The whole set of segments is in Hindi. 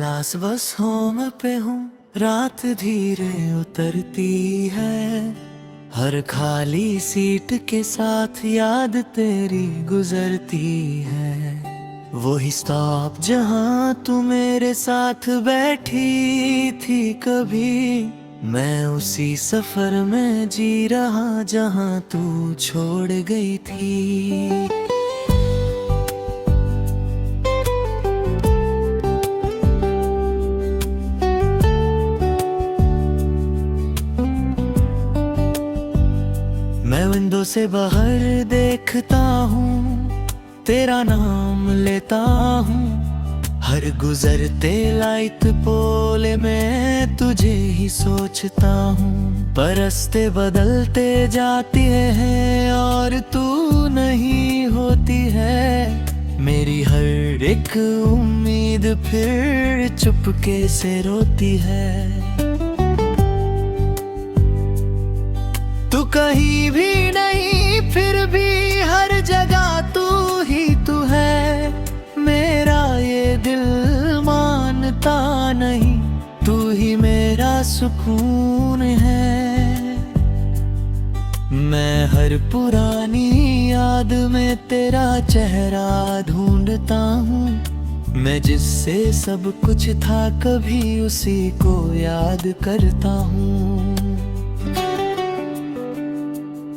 लास बस होम पे हूँ, रात धीरे उतरती है। हर खाली सीट के साथ याद तेरी गुजरती है। वही स्टॉप जहाँ तू मेरे साथ बैठी थी कभी, मैं उसी सफर में जी रहा जहाँ तू छोड़ गई थी। मैं विंडो से बाहर देखता हूँ, तेरा नाम लेता हूँ। हर गुजरते लाइट पोले में तुझे ही सोचता हूँ। पर रास्ते बदलते जाती हैं और तू नहीं होती है। मेरी हर एक उम्मीद फिर चुपके से रोती है। तू कहीं भी नहीं, फिर भी हर जगह तू ही तू है। मेरा ये दिल मानता नहीं, तू ही मेरा सुकून है। मैं हर पुरानी याद में तेरा चेहरा ढूंढता हूँ। मैं जिससे सब कुछ था कभी उसी को याद करता हूँ।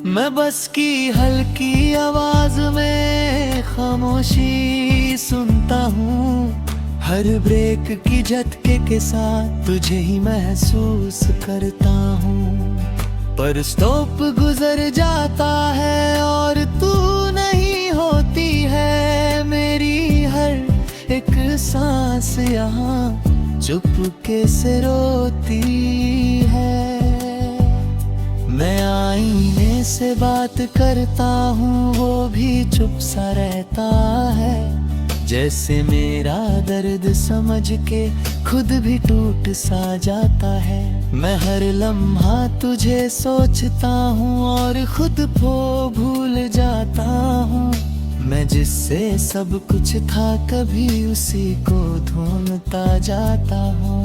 मैं बस की हल्की आवाज में खामोशी सुनता हूँ। हर ब्रेक की झटके के साथ तुझे ही महसूस करता हूँ। पर स्टॉप गुजर जाता है और तू नहीं होती है। मेरी हर एक सांस यहाँ चुपके से रोती है। मैं आईने से बात करता हूँ, वो भी चुप सा रहता है। जैसे मेरा दर्द समझ के खुद भी टूट सा जाता है। मैं हर लम्हा तुझे सोचता हूँ और खुद को भूल जाता हूँ। मैं जिससे सब कुछ था कभी उसी को ढूंढता जाता हूँ।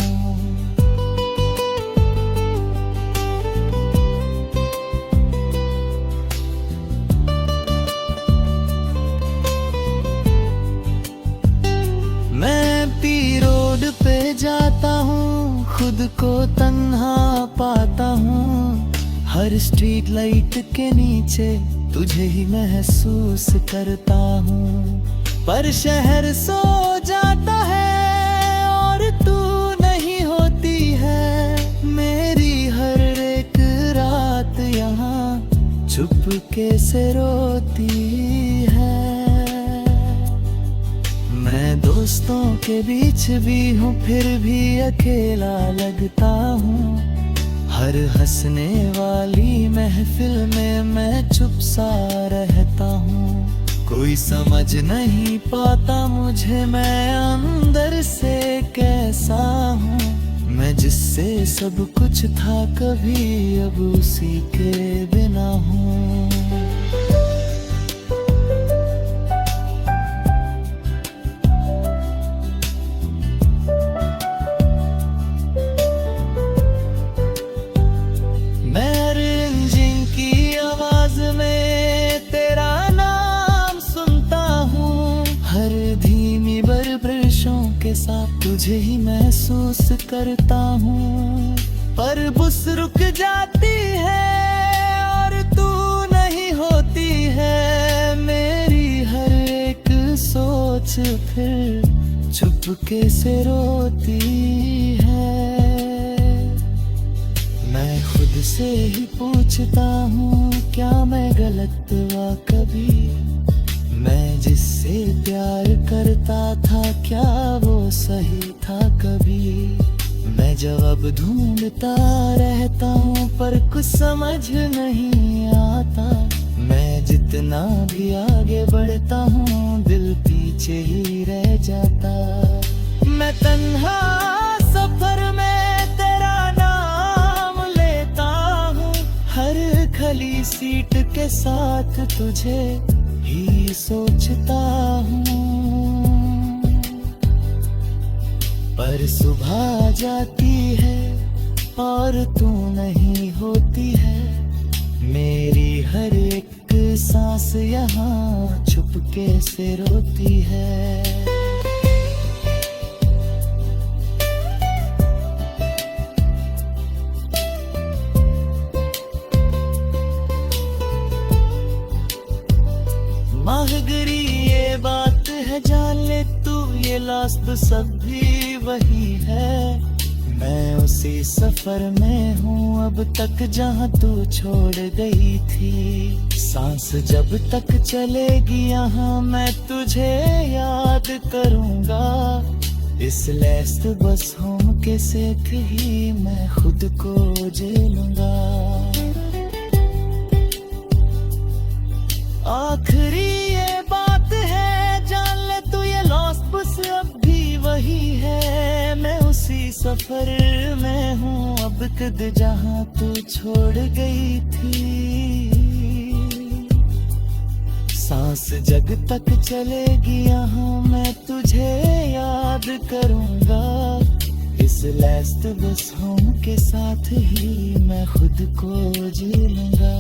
पे जाता हूँ, खुद को तन्हा पाता हूँ। हर स्ट्रीट लाइट के नीचे तुझे ही महसूस करता हूँ। पर शहर सो जाता है और तू नहीं होती है। मेरी हर एक रात यहाँ चुपके से रोती है। मैं दोस्तों के बीच भी हूँ, फिर भी अकेला लगता हूँ। हर हंसने वाली महफिल में मैं चुप सा रहता हूँ। कोई समझ नहीं पाता मुझे, मैं अंदर से कैसा हूँ। मैं जिससे सब कुछ था कभी अब उसी के बिना हूँ। के साथ तुझे ही महसूस करता हूँ। पर बस रुक जाती है और तू नहीं होती है। मेरी हर एक सोच फिर चुपके से रोती है। मैं खुद से ही पूछता हूँ, क्या मैं गलत हुआ कभी? मैं जिससे प्यार करता था क्या वो सही था कभी? मैं जवाब ढूंढता रहता हूँ पर कुछ समझ नहीं आता। मैं जितना भी आगे बढ़ता हूँ दिल पीछे ही रह जाता। मैं तन्हा सफर में तेरा नाम लेता हूँ। हर खाली सीट के साथ तुझे ही सोचता हूँ। पर सुबह जाती है और तू नहीं होती है। मेरी हर एक सांस यहाँ चुपके से रोती है। माहगरी ये बात है, जान ले तू ये लास्ट सब भी वही है। मैं उसी सफर में हूँ अब तक जहाँ तू छोड़ गई थी। सांस जब तक चलेगी यहाँ मैं तुझे याद करूँगा। इस लास्ट बस होम के सेक ही मैं खुद को झेलूंगा। आखिरी ये बात है, जान ले तू ये लॉस्ट बस अब भी वही है। मैं उसी सफर में हूँ अब तक जहाँ तू छोड़ गई थी। सांस जग तक चलेगी यहाँ मैं तुझे याद करूँगा। इस लास्ट बस होम के साथ ही मैं खुद को जी लूँगा।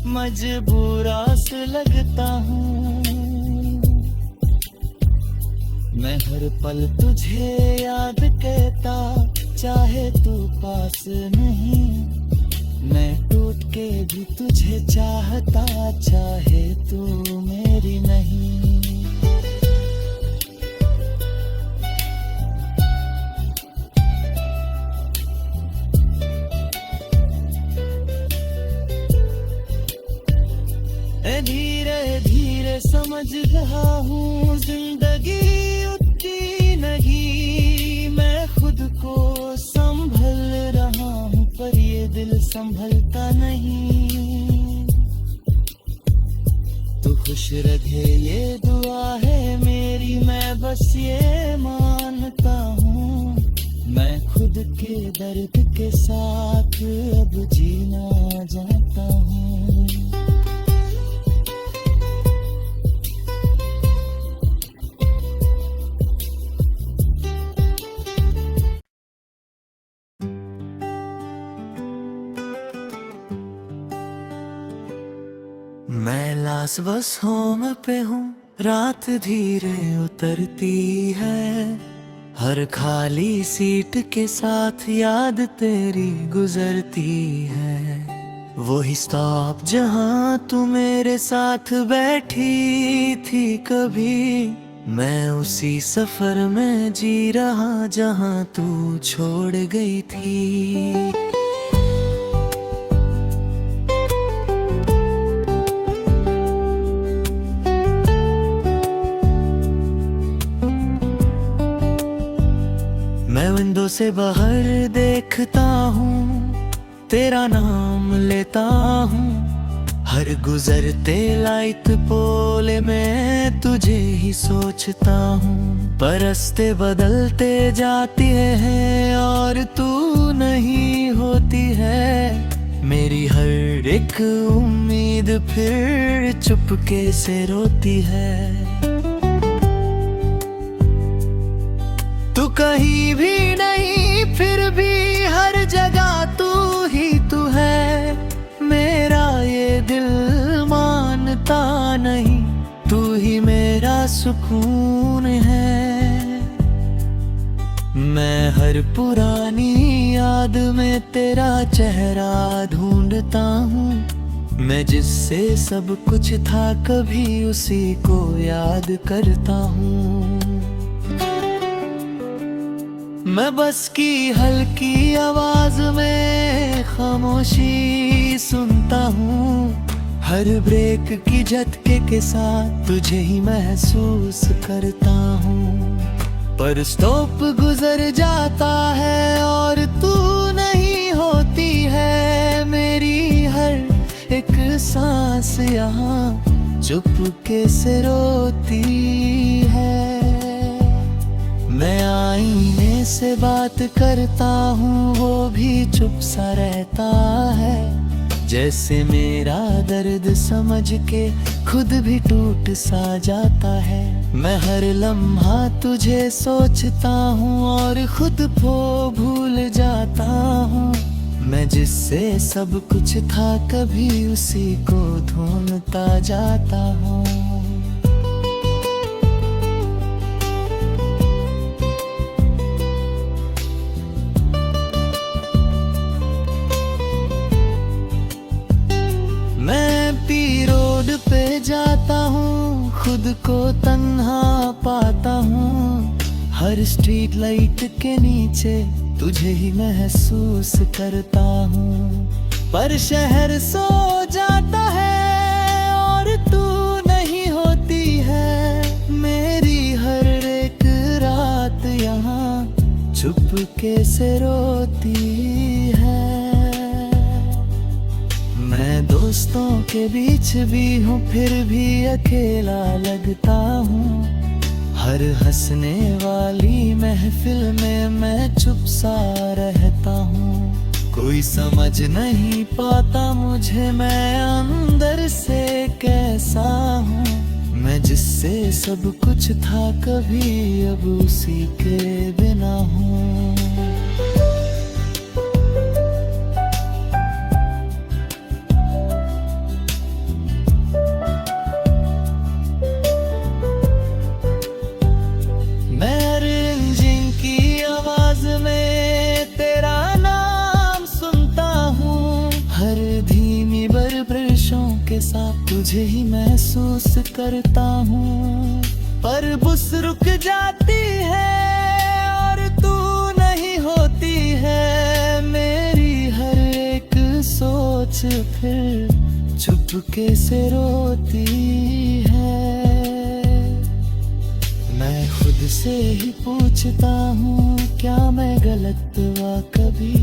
मजबूरा से लगता हूँ मैं हर पल तुझे याद कहता, चाहे तू पास नहीं। मैं टूट के भी तुझे चाहता, चाहे तू मेरी नहीं। धीरे धीरे समझ रहा हूँ जिंदगी उतनी नहीं। मैं खुद को संभल रहा हूँ पर ये दिल संभलता नहीं। तू खुश रहे ये दुआ है मेरी, मैं बस ये मानता हूँ। मैं खुद के दर्द के साथ अब जीना चाहता हूँ। मैं लास्ट बस होम पे हूँ, रात धीरे उतरती है। हर खाली सीट के साथ याद तेरी गुजरती है। वही स्टॉप जहाँ तू मेरे साथ बैठी थी कभी। मैं उसी सफर में जी रहा जहाँ तू छोड़ गई थी। मैं विंडो से बाहर देखता हूँ, तेरा नाम लेता हूँ। हर गुजरते लाइट पोले में तुझे ही सोचता हूँ। पर रास्ते बदलते जाती हैं और तू नहीं होती है। मेरी हर एक उम्मीद फिर चुपके से रोती है। तू कहीं भी नहीं फिर भी हर जगह तू ही तू है। मेरा ये दिल मानता नहीं, तू ही मेरा सुकून है। मैं हर पुरानी याद में तेरा चेहरा ढूंढता हूँ। मैं जिससे सब कुछ था कभी उसी को याद करता हूँ। मैं बस की हल्की आवाज में खामोशी सुनता हूँ। हर ब्रेक की झटके के साथ तुझे ही महसूस करता हूँ। पर स्टॉप गुजर जाता है और तू नहीं होती है। मेरी हर एक सांस यहाँ चुपके से रोती है। मैं आईने से बात करता हूँ, वो भी चुप सा रहता है। जैसे मेरा दर्द समझ के खुद भी टूट सा जाता है। मैं हर लम्हा तुझे सोचता हूँ और खुद को भूल जाता हूँ। मैं जिससे सब कुछ था कभी उसी को ढूंढता जाता हूँ। मैं पी रोड पे जाता हूँ, खुद को तन्हा पाता हूँ। हर स्ट्रीट लाइट के नीचे तुझे ही महसूस करता हूँ। पर शहर सो जाता है और तू नहीं होती है। मेरी हर एक रात यहाँ चुपके से रोती है। मैं दोस्तों के बीच भी हूँ, फिर भी अकेला लगता हूँ। हर हंसने वाली महफिल में मैं चुप सा रहता हूँ। कोई समझ नहीं पाता मुझे, मैं अंदर से कैसा हूँ। मैं जिससे सब कुछ था कभी अब उसी के बिना हूँ। के साथ तुझे ही महसूस करता हूँ। पर बस रुक जाती है और तू नहीं होती है। मेरी हर एक सोच फिर चुपके से रोती है। मैं खुद से ही पूछता हूँ, क्या मैं गलत हुआ कभी?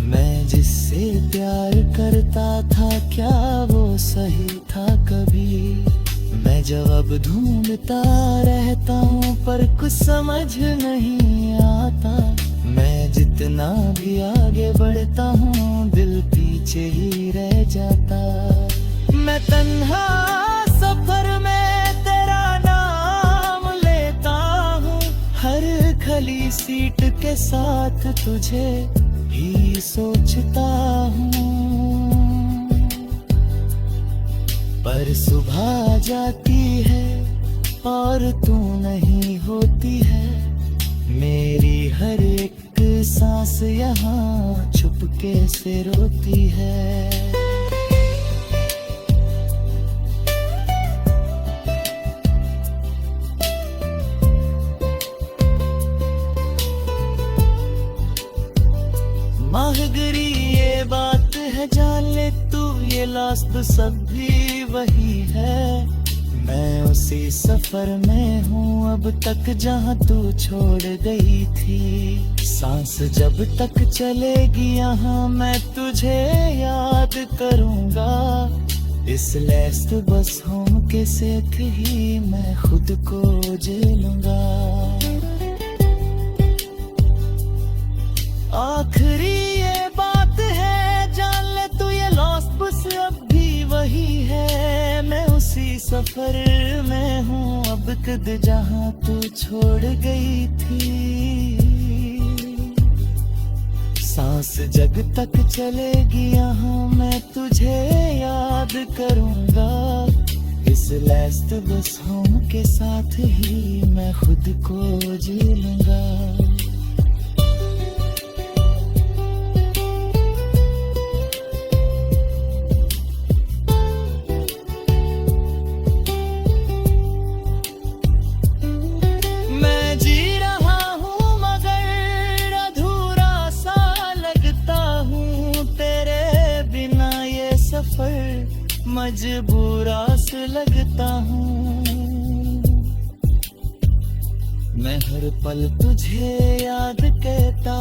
मैं जिससे प्यार करता था क्या वो सही था कभी? मैं जवाब ढूंढता रहता हूँ पर कुछ समझ नहीं आता। मैं जितना भी आगे बढ़ता हूँ दिल पीछे ही रह जाता। मैं तन्हा सफर में तेरा नाम लेता हूँ। हर खाली सीट के साथ तुझे ही सोचता हूँ। पर सुबह जाती है और तू नहीं होती है। मेरी हर एक सांस यहाँ चुपके से रोती है। माहगरी ये बात है जान ले तू, ये लास्ट सब भी वही है। मैं उसी सफर में हूँ अब तक जहाँ तू छोड़ गई थी। सांस जब तक चलेगी यहाँ मैं तुझे याद करूँगा। इस लास्ट बस होम के साथ ही मैं खुद को झेलूंगा। आखिरी ये बात है जान ले तू, ये लॉस्ट बस अब भी वही है। मैं उसी सफर में हूँ अब तक जहाँ तू छोड़ गई थी। सांस जब तक चलेगी यहाँ मैं तुझे याद करूँगा। इस लास्ट बस होम के साथ ही मैं खुद को जी लूँगा। मजबूरा से लगता हूँ। मैं हर पल तुझे याद कहता,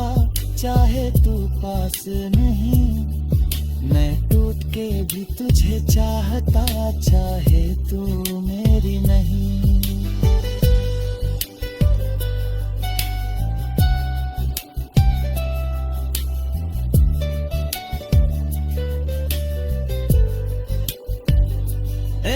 चाहे तू पास नहीं। मैं टूट के भी तुझे चाहता, चाहे तू मेरी नहीं।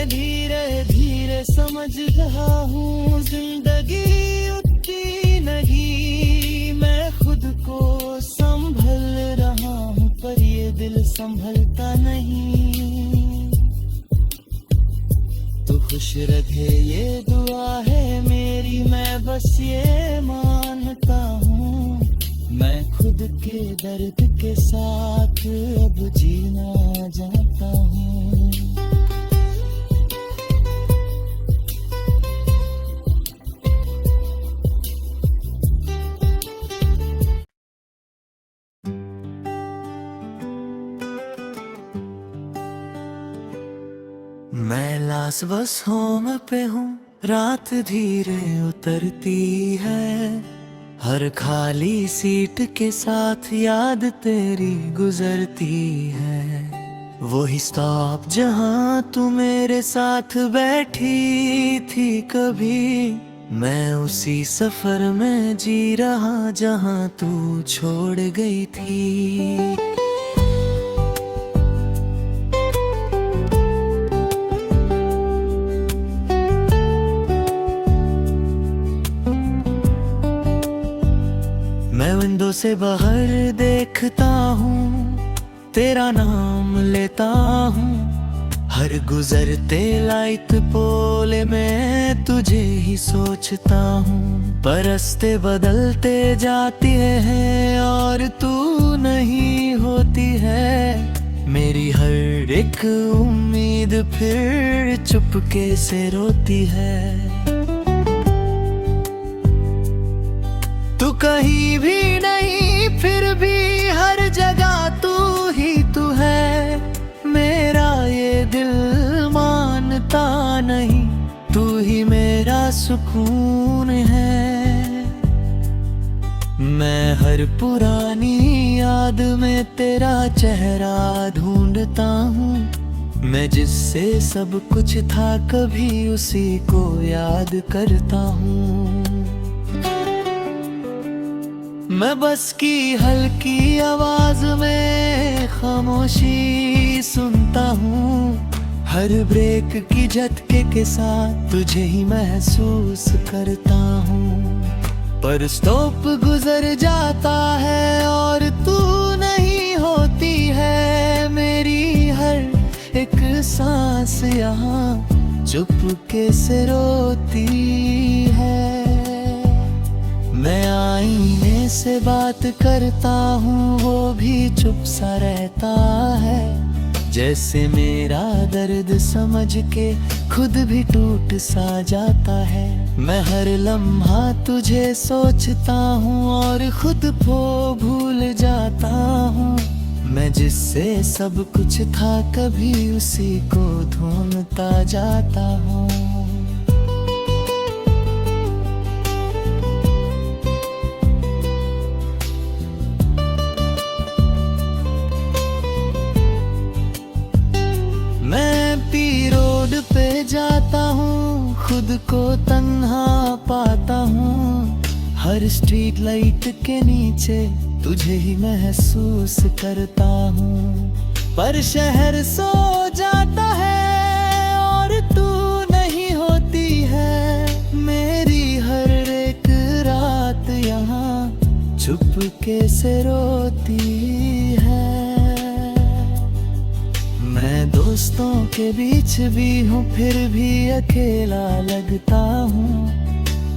धीरे धीरे समझ रहा हूँ जिंदगी उतनी नहीं, मैं खुद को संभल रहा हूँ पर ये दिल संभलता नहीं। तू खुश रखे ये दुआ है मेरी, मैं बस ये मानता हूँ। मैं खुद के दर्द के साथ अब जीना जानता हूँ। मैं लास बस होम पे हूँ, रात धीरे उतरती है। हर खाली सीट के साथ याद तेरी गुजरती है। वही स्टॉप जहाँ तू मेरे साथ बैठी थी कभी, मैं उसी सफर में जी रहा जहाँ तू छोड़ गई थी। मैं विंडो से बाहर देखता हूँ, तेरा नाम लेता हूँ। हर गुजरते लाइट पोले में तुझे ही सोचता हूँ। पर रास्ते बदलते जाते हैं और तू नहीं होती है। मेरी हर एक उम्मीद फिर चुपके से रोती है। तू कहीं भी नहीं फिर भी हर जगह तू ही तू है। मेरा ये दिल मानता नहीं, तू ही मेरा सुकून है। मैं हर पुरानी याद में तेरा चेहरा ढूंढता हूँ। मैं जिससे सब कुछ था कभी उसी को याद करता हूँ। मैं बस की हल्की आवाज में खामोशी सुनता हूँ। हर ब्रेक की झटके के साथ तुझे ही महसूस करता हूँ। पर स्टॉप गुजर जाता है और तू नहीं होती है। मेरी हर एक सांस यहाँ चुपके से रोती है। मैं आईने से बात करता हूँ, वो भी चुप सा रहता है। जैसे मेरा दर्द समझ के खुद भी टूट सा जाता है। मैं हर लम्हा तुझे सोचता हूँ और खुद को भूल जाता हूँ। मैं जिससे सब कुछ था कभी उसी को ढूंढता जाता हूँ। पे जाता हूँ, खुद को तन्हा पाता हूँ। हर स्ट्रीट लाइट के नीचे तुझे ही महसूस करता हूँ। पर शहर सो जाता है और तू नहीं होती है। मेरी हर एक रात यहाँ चुपके से रोती है। मैं दोस्तों के बीच भी हूँ फिर भी अकेला लगता हूँ।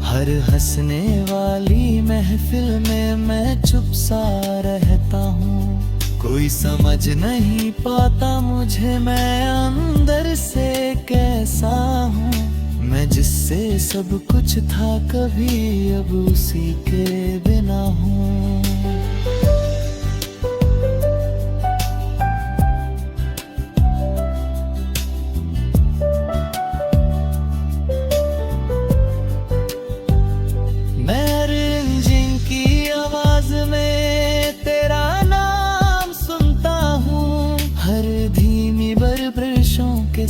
हर हंसने वाली महफिल में मैं चुप सा रहता हूँ। कोई समझ नहीं पाता मुझे मैं अंदर से कैसा हूँ। मैं जिससे सब कुछ था कभी अब उसी के बिना हूँ। के